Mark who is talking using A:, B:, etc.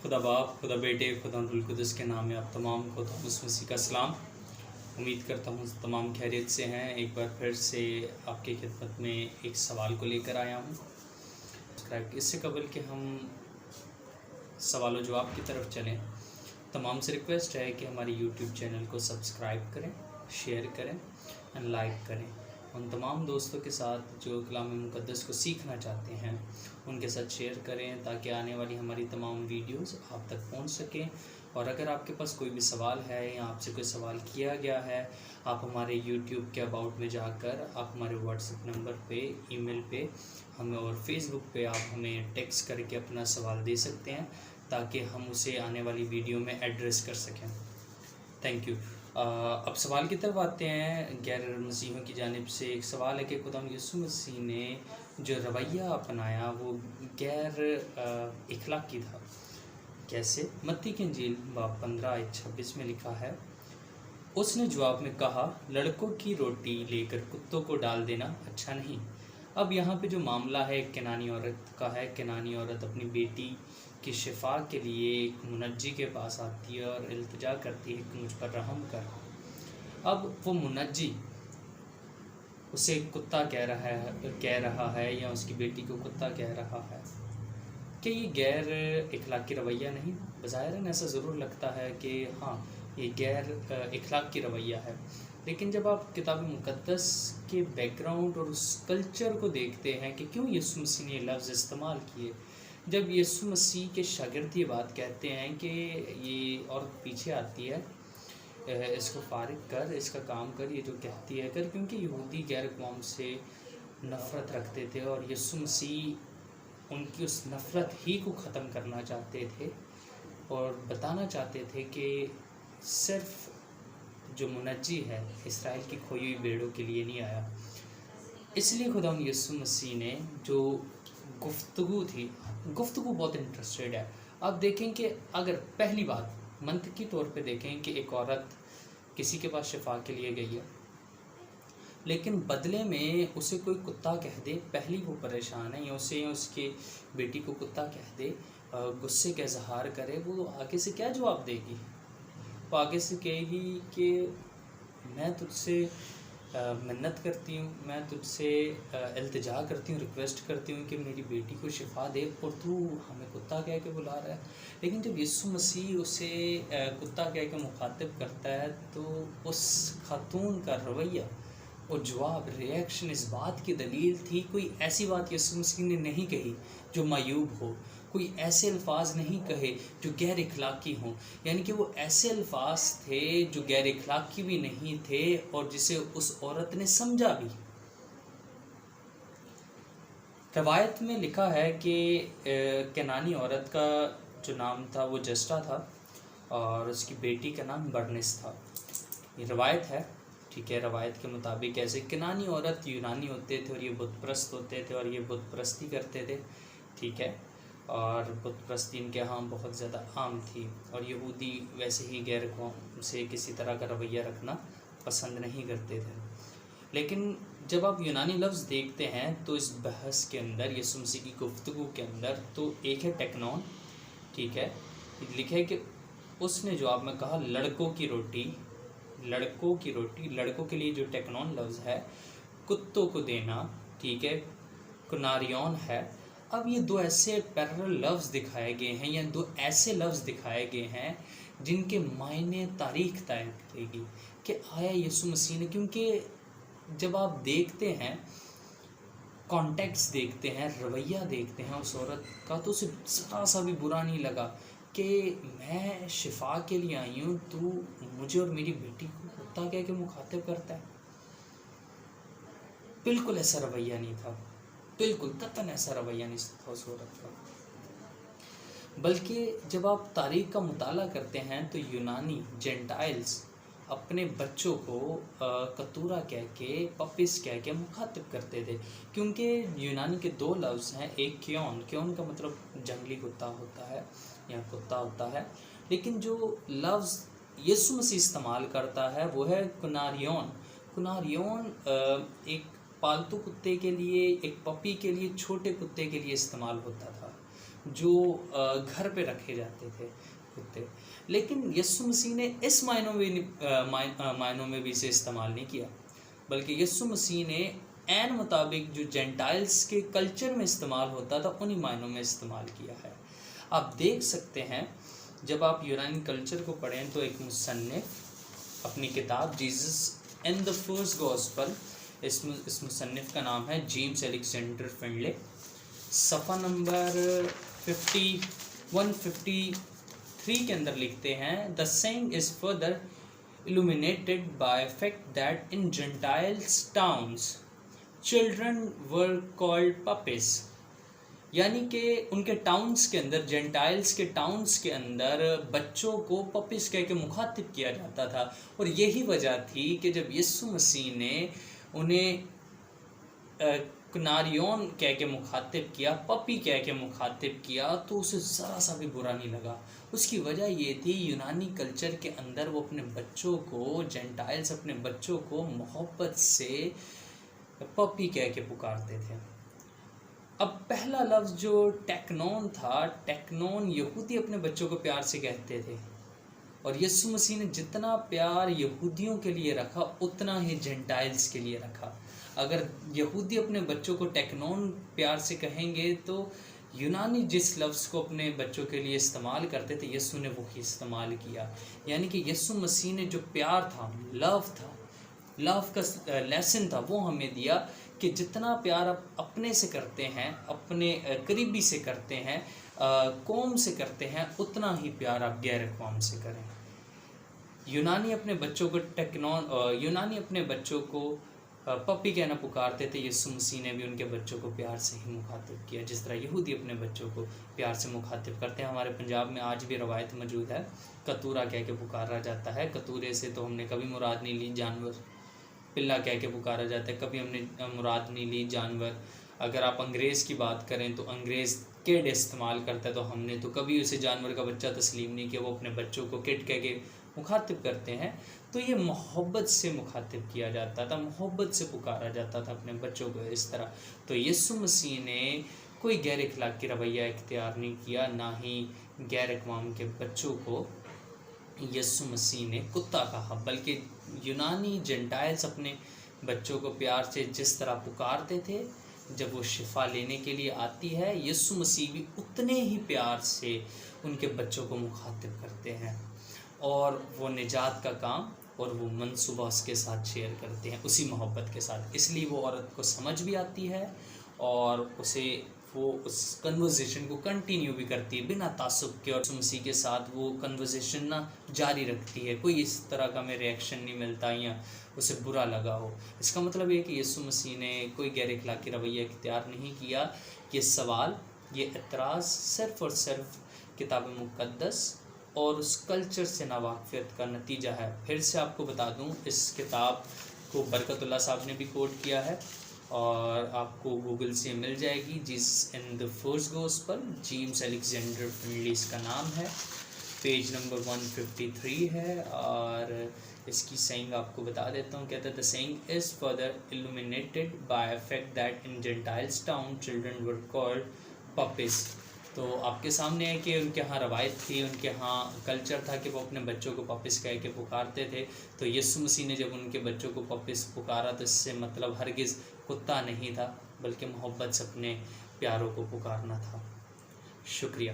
A: खुदा बाप, खुदा बेटे, खुदा रुल कुदस के नाम में आप तमाम को उस मसीह का सलाम। उम्मीद करता हूँ तमाम खैरियत से हैं। एक बार फिर से आपकी खिदमत में एक सवाल को लेकर आया हूँ। इससे कबल कि हम सवाल जवाब की तरफ चलें, तमाम से रिक्वेस्ट है कि हमारे यूट्यूब चैनल को सब्सक्राइब करें, शेयर करें एंड लाइक करें। उन तमाम दोस्तों के साथ जो कलाम मुक़द्दस को सीखना चाहते हैं उनके साथ शेयर करें, ताकि आने वाली हमारी तमाम वीडियोस आप तक पहुंच सकें। और अगर आपके पास कोई भी सवाल है या आपसे कोई सवाल किया गया है, आप हमारे यूट्यूब के अबाउट में जाकर आप हमारे व्हाट्सएप नंबर पे, ईमेल पे हमें और फेसबुक पे आप हमें टेक्स्ट करके अपना सवाल दे सकते हैं, ताकि हम उसे आने वाली वीडियो में एड्रेस कर सकें। Thank you. अब सवाल की तरफ आते हैं। गैर मसीहों की जानिब से एक सवाल है कि खुदा यीशु मसीह ने जो रवैया अपनाया वो गैर इखलाकी था। कैसे? मत्ती की इंजील बाब 15:26 में लिखा है, उसने जवाब में कहा, लड़कों की रोटी लेकर कुत्तों को डाल देना अच्छा नहीं। अब यहाँ पे जो मामला है एक केनानी औरत का है। केनानी औरत अपनी बेटी की शिफा के लिए एक मुनज्जी के पास आती है और इल्तिजा करती है कि मुझ पर रहम कर। अब वो मुनज्जी उसे कुत्ता कह रहा है या उसकी बेटी को कुत्ता कह रहा है। कि ये गैर इखलाकी रवैया नहीं? बज़ाहिरन ऐसा ज़रूर लगता है कि हाँ, ये गैर इखलाकी रवैया है। लेकिन जब आप किताब मुक़द्दस के बैकग्राउंड और उस कल्चर को देखते हैं कि क्यों यीशु मसीह ने ये लफ्ज़ इस्तेमाल किए, जब यीशु मसीह के शागिर्द ये बात कहते हैं कि ये औरत पीछे आती है, इसको फारिग कर, इसका काम कर, ये जो कहती है कर, क्योंकि यहूदी गैर कौम से नफ़रत रखते थे और यीशु मसीह उनकी उस नफ़रत ही को ख़त्म करना चाहते थे और बताना चाहते थे कि सिर्फ़ जो मुनज्जी है इसराइल की खोई हुई भेड़ों के लिए नहीं आया। इसलिए खुदा यीशु मसीह ने जो गुफ्तगू थी, गुफ्तगू बहुत इंटरेस्टेड है। अब देखें कि अगर पहली बात मंतकी तौर पे देखें कि एक औरत किसी के पास शिफा के लिए गई है, लेकिन बदले में उसे कोई कुत्ता कह दे, पहली वो परेशान है, या उसे या उसकी बेटी को कुत्ता कह दे, गुस्से का इजहार करे, वो आगे से क्या जवाब देगी? वो आगे से कहेगी कि मैं तुझसे मिन्नत करती हूँ, मैं तुझसे इल्तिजा करती हूँ, रिक्वेस्ट करती हूँ कि मेरी बेटी को शिफा दे, और तू हमें कुत्ता कह के बुला रहा है। लेकिन जब यीशु मसीह उसे कुत्ता कह के मुखातिब करता है, तो उस खातून का रवैया और जवाब, रिएक्शन इस बात की दलील थी, कोई ऐसी बात यीशु मसीह ने नहीं कही जो मायूब हो, कोई ऐसे अल्फाज नहीं कहे जो गैर इखलाकी हों। यानी कि वो ऐसे अल्फाज थे जो गैर इखलाकी भी नहीं थे और जिसे उस औरत ने समझा भी। रवायत में लिखा है कि केनानी औरत का जो नाम था वो जस्टा था और उसकी बेटी का नाम बर्निस था। ये रवायत है, ठीक है। रवायत के मुताबिक ऐसे केनानी औरत यूनानी होते थे और ये बुत परस्त होते थे और ये बुत परस्ती करते थे, ठीक है। और बुत परस्ती इनके यहाँ बहुत ज़्यादा आम थी और यहूदी वैसे ही गैर कौम से किसी तरह का रवैया रखना पसंद नहीं करते थे। लेकिन जब आप यूनानी लफ्ज़ देखते हैं तो इस बहस के अंदर, यीशु मसीह की गुफ्तगू के अंदर, तो एक है टेक्नॉन, ठीक है। लिखा है कि उसने जवाब में कहा, लड़कों की रोटी, लड़कों की रोटी, लड़कों के लिए जो टेक्नॉन लफ्ज़ है, कुत्तों को देना, ठीक है, कुनारियन है। अब ये दो ऐसे पैरेलल लफ्ज़ दिखाए गए हैं, या दो ऐसे लफ्ज़ दिखाए गए हैं जिनके मायने तारीख तय करेगी कि आया यीशु मसीह ने, क्योंकि जब आप देखते हैं, कॉन्टेक्स्ट देखते हैं, रवैया देखते हैं उस औरत का, तो उसे ज़रा सा भी बुरा नहीं लगा कि मैं शिफा के लिए आई हूँ, तो मुझे और मेरी बेटी को कुत्ता कह के मुखातिब करता है। बिल्कुल ऐसा रवैया नहीं था, बिल्कुल कतन ऐसा रवैया नहीं था उस औरत का। बल्कि जब आप तारीख़ का मुताला करते हैं तो यूनानी जेंटाइल्स अपने बच्चों को कतूरा कह के, पपिस कह के मुखातिब करते थे, क्योंकि यूनानी के दो लफ्ज़ हैं, एक क्योन, क्योन का मतलब जंगली कुत्ता होता है या कुत्ता होता है, लेकिन जो लफ्ज़ यीशु मसीह इस्तेमाल करता है वो है कुनारियन। कुनारियन एक पालतू कुत्ते के लिए, एक पपी के लिए, छोटे कुत्ते के लिए इस्तेमाल होता था। جو گھر پہ رکھے جاتے تھے کتے، لیکن یسوع مسیح نے اس معنوں میں بھی اسے استعمال نہیں کیا، بلکہ یسوع مسیح نے عین مطابق جو جینٹائلز کے کلچر میں استعمال ہوتا تھا انہی معنوں میں استعمال کیا ہے۔ آپ دیکھ سکتے ہیں جب آپ یونانی کلچر کو پڑھیں تو ایک مصنف اپنی کتاب Jesus in the first gospel, اس مصنف کا نام ہے جیمز الیگزینڈر فنڈلے، صفحہ نمبر 153 کے اندر لکھتے ہیں the thing is further illuminated by fact that in Gentiles towns children were called puppies، یعنی کہ ان کے ٹاؤنز کے اندر، جینٹائلز کے ٹاؤنز کے اندر بچوں کو پپیز کہہ کے مخاطب کیا جاتا تھا، اور یہی وجہ تھی کہ جب یسوع مسیح نے انہیں کناریون کہہ کے مخاطب کیا، پپی کہہ کے مخاطب کیا، تو اسے ذرا سا بھی برا نہیں لگا۔ اس کی وجہ یہ تھی یونانی کلچر کے اندر وہ اپنے بچوں کو، جینٹائلز اپنے بچوں کو محبت سے پپی کہہ کے پکارتے تھے۔ اب پہلا لفظ جو ٹیکنون تھا، ٹیکنون یہودی اپنے بچوں کو پیار سے کہتے تھے، اور یسوع مسیح نے جتنا پیار یہودیوں کے لیے رکھا اتنا ہی جینٹائلز کے لیے رکھا۔ اگر یہودی اپنے بچوں کو ٹیکنون پیار سے کہیں گے تو یونانی جس لفظ کو اپنے بچوں کے لیے استعمال کرتے تھے یسوع نے وہی استعمال کیا، یعنی کہ یسوع مسیح نے جو پیار تھا، لو کا لیسن تھا، وہ ہمیں دیا کہ جتنا پیار آپ اپنے سے کرتے ہیں، اپنے قریبی سے کرتے ہیں، قوم سے کرتے ہیں، اتنا ہی پیار آپ غیر قوم سے کریں۔ یونانی اپنے بچوں کو پپی کہنا پکارتے تھے، یسوع مسیح نے بھی ان کے بچوں کو پیار سے ہی مخاطب کیا، جس طرح یہودی اپنے بچوں کو پیار سے مخاطب کرتے ہیں۔ ہمارے پنجاب میں آج بھی روایت موجود ہے، کتورا کہہ کے پکارا جاتا ہے۔ کتورے سے تو ہم نے کبھی مراد نہیں لی جانور، پلا کہہ کے پکارا جاتا ہے، کبھی ہم نے مراد نہیں لی جانور۔ اگر آپ انگریز کی بات کریں تو انگریز کڈ استعمال کرتا ہے، تو ہم نے تو کبھی اسے جانور کا بچہ تسلیم نہیں کیا، وہ اپنے بچوں کو کڈ کہہ کے مخاطب کرتے ہیں۔ تو یہ محبت سے مخاطب کیا جاتا تھا، محبت سے پکارا جاتا تھا اپنے بچوں کو اس طرح۔ تو یسوع مسیح نے کوئی غیر اخلاقی رویہ اختیار نہیں کیا، نہ ہی غیر اقوام کے بچوں کو یسوع مسیح نے کتا کہا، بلکہ یونانی جینٹائلز اپنے بچوں کو پیار سے جس طرح پکارتے تھے، جب وہ شفا لینے کے لیے آتی ہے، یسوع مسیح بھی اتنے ہی پیار سے ان کے بچوں کو مخاطب کرتے ہیں، اور وہ نجات کا کام اور وہ منصوبہ اس کے ساتھ شیئر کرتے ہیں، اسی محبت کے ساتھ۔ اس لیے وہ عورت کو سمجھ بھی آتی ہے، اور وہ اس کنورزیشن کو کنٹینیو بھی کرتی ہے بنا تعصب کے، اور یسوع مسیح کے ساتھ وہ کنورزیشن نہ جاری رکھتی ہے۔ کوئی اس طرح کا ہمیں ریئیکشن نہیں ملتا یا اسے برا لگا ہو۔ اس کا مطلب یہ کہ یسوع مسیح نے کوئی غیر اخلاقی رویہ اختیار نہیں کیا۔ یہ سوال، یہ اعتراض صرف اور صرف کتاب مقدس اور اس کلچر سے ناواقفیت کا نتیجہ ہے۔ پھر سے آپ کو بتا دوں، اس کتاب کو برکت اللہ صاحب نے بھی کوٹ کیا ہے، اور آپ کو گوگل سے مل جائے گی، Jesus in the first gospel, James Alexander Findlay اس کا نام ہے، پیج نمبر 153 ہے، اور اس کی سینگ آپ کو بتا دیتا ہوں۔ کہتا ہے the saying is further illuminated by a fact that in Gentiles town children were called puppies۔ تو آپ کے سامنے ہے کہ ان کے ہاں روایت تھی، ان کے ہاں کلچر تھا کہ وہ اپنے بچوں کو پپس کہہ کے پکارتے تھے۔ تو یسوع مسیح نے جب ان کے بچوں کو پپس پکارا تو اس سے مطلب ہرگز کتا نہیں تھا، بلکہ محبت سے اپنے پیاروں کو پکارنا تھا۔ شکریہ۔